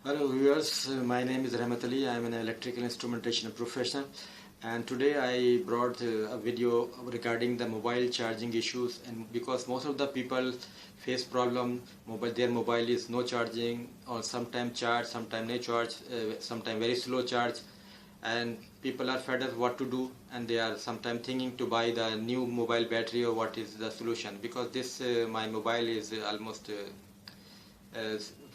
Hello viewers, my name is Rahmat Ali. I am an electrical instrumentation professional, and today I brought a video regarding the mobile charging issues. And because most of the people face problem, their mobile is no charging, or sometimes charge, sometimes no charge, sometimes very slow charge, and people are fed up what to do, and they are sometimes thinking to buy the new mobile battery or what is the solution, because this my mobile is almost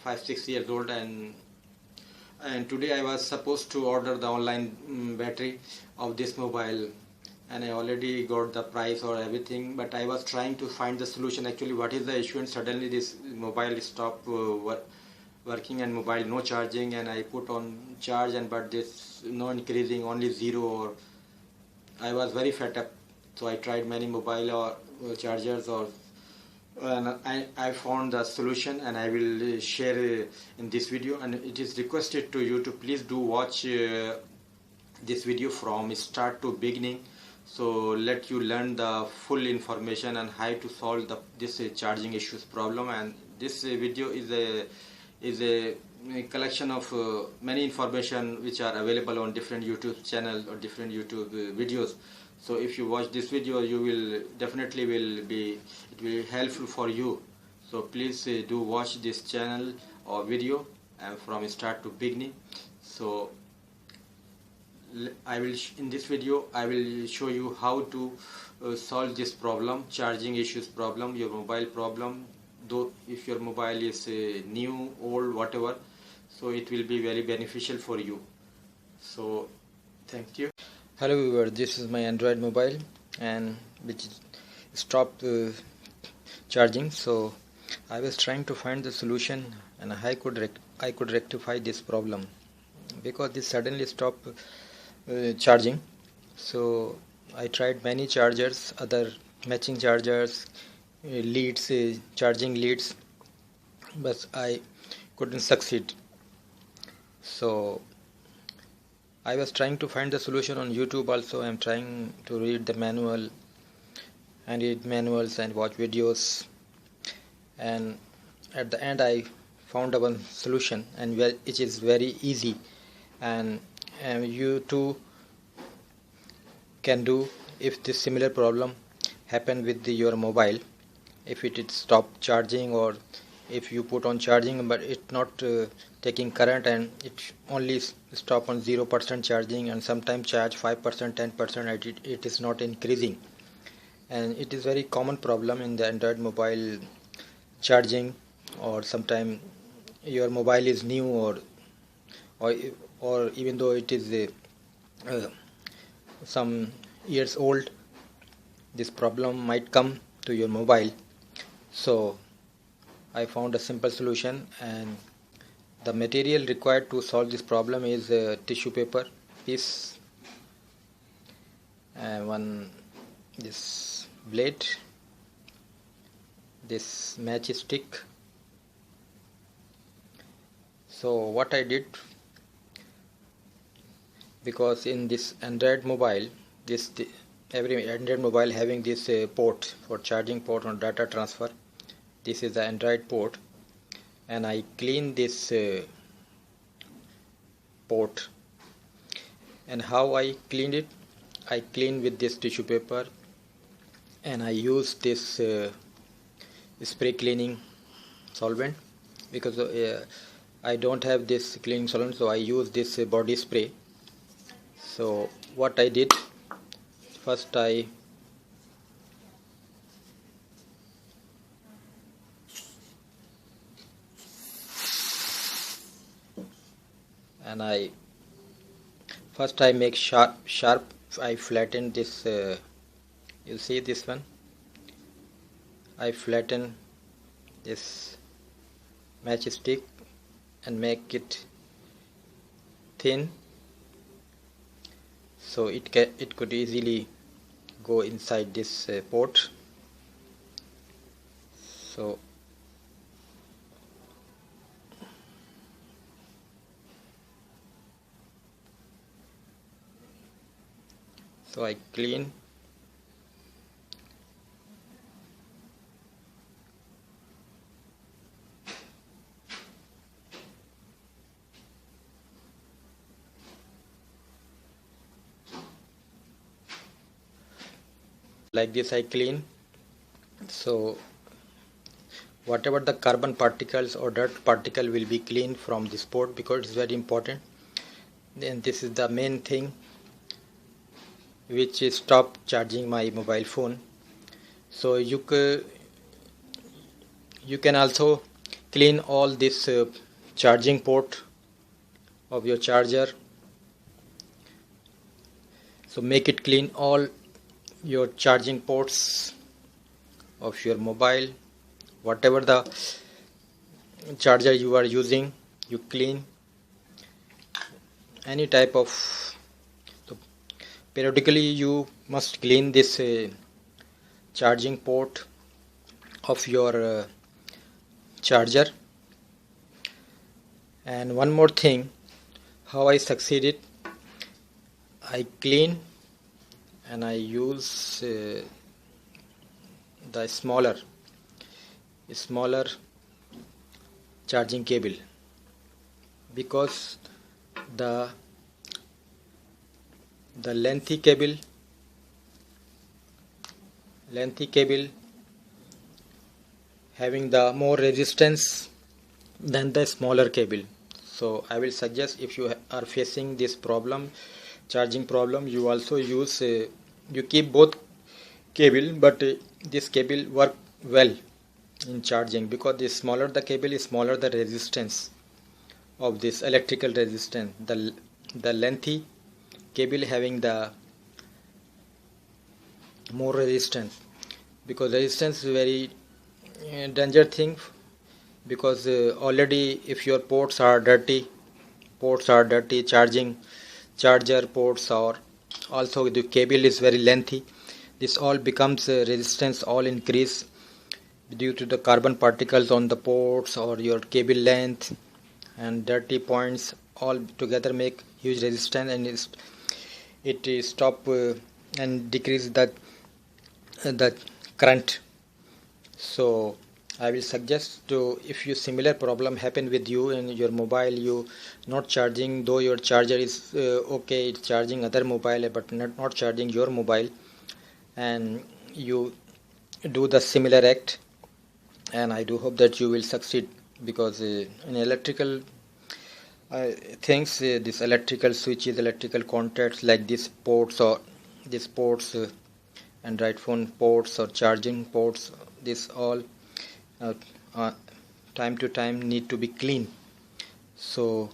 5-6 years old, and today I was supposed to order the online battery of this mobile, and I already got the price or everything, but I was trying to find the solution actually what is the issue, and suddenly this mobile stopped working, and mobile no charging, and I put on charge, and but this no increasing, only zero. Or I was very fed up, so I tried many mobile or chargers, or and I found the solution, and I will share in this video. And it is requested to you to please do watch this video from start to beginning, so let you learn the full information and how to solve this charging issues problem. And this video is a collection of many information which are available on different YouTube channel or different YouTube videos. So if you watch this video, you will definitely will be it will be helpful for you. So please do watch this channel or video and from start to beginning. So in this video I will show you how to solve this problem, charging issues problem, your mobile problem. Though if your mobile is new, old, whatever, so it will be very beneficial for you. So thank you. Hello viewers, this is my Android mobile, and which stopped charging. So I was trying to find the solution, and I could rectify this problem, because this suddenly stopped charging. So I tried many chargers, other matching chargers, leads, charging leads, but I couldn't succeed. So I was trying to find the solution on YouTube also. I'm trying to read the manual and read manuals and watch videos, and at the end I found one solution, and it is very easy, and you too can do if this similar problem happen with your mobile. If it stop charging, or if you put on charging but it not taking current, and it only stop on 0% charging, and sometimes charge 5%, 10%, and it is not increasing, and it is very common problem in the Android mobile charging. Or sometime your mobile is new, or or even though it is some years old, this problem might come to your mobile. So I found a simple solution, and the material required to solve this problem is a tissue paper piece, and this blade, this matchstick. So what I did, because in this Android mobile, every Android mobile having this port for charging port on data transfer. This is the Android port, and I clean this port. And how I cleaned it, I clean with this tissue paper, and I use this spray cleaning solvent, because I don't have this cleaning solvent, so I use this body spray. So what I did, first I make sharp. I flatten this, you see this one, I flatten this matchstick and make it thin, so it could easily go inside this port. So I clean, like this I clean. So whatever the carbon particles or dirt particle will be cleaned from this port, because it's very important. Then this is the main thing which is stop charging my mobile phone. So you can also clean all this charging port of your charger. So make it clean all your charging ports of your mobile, whatever the charger you are using, you clean any type of. So periodically you must clean this charging port of your charger. And one more thing, how I succeeded, I clean and I use the smaller charging cable, because the lengthy cable having the more resistance than the smaller cable. So I will suggest, if you are facing this problem, charging problem, you also use you keep both cable, but this cable work well in charging, because the smaller the cable is, smaller the resistance of this electrical resistance. The lengthy cable having the more resistance, because resistance is very danger thing, because already if your ports are dirty, charger ports, or also the cable is very lengthy, this all becomes resistance all increase due to the carbon particles on the ports or your cable length, and dirty points all together make huge resistance, and it stop and decrease the current. So I will suggest to, if you similar problem happen with you in your mobile, you not charging, though your charger is okay, it's charging other mobile but not charging your mobile, and you do the similar act, and I do hope that you will succeed, because in electrical things, this electrical switches, electrical contacts like these ports, or these ports, Android phone ports or charging ports, this all time to time need to be clean. So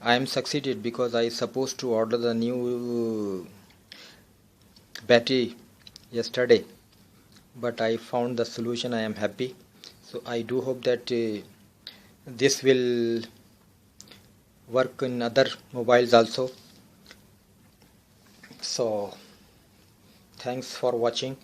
I am succeeded, because I supposed to order the new battery yesterday, but I found the solution. I am happy. So I do hope that this will work in other mobiles also. So thanks for watching.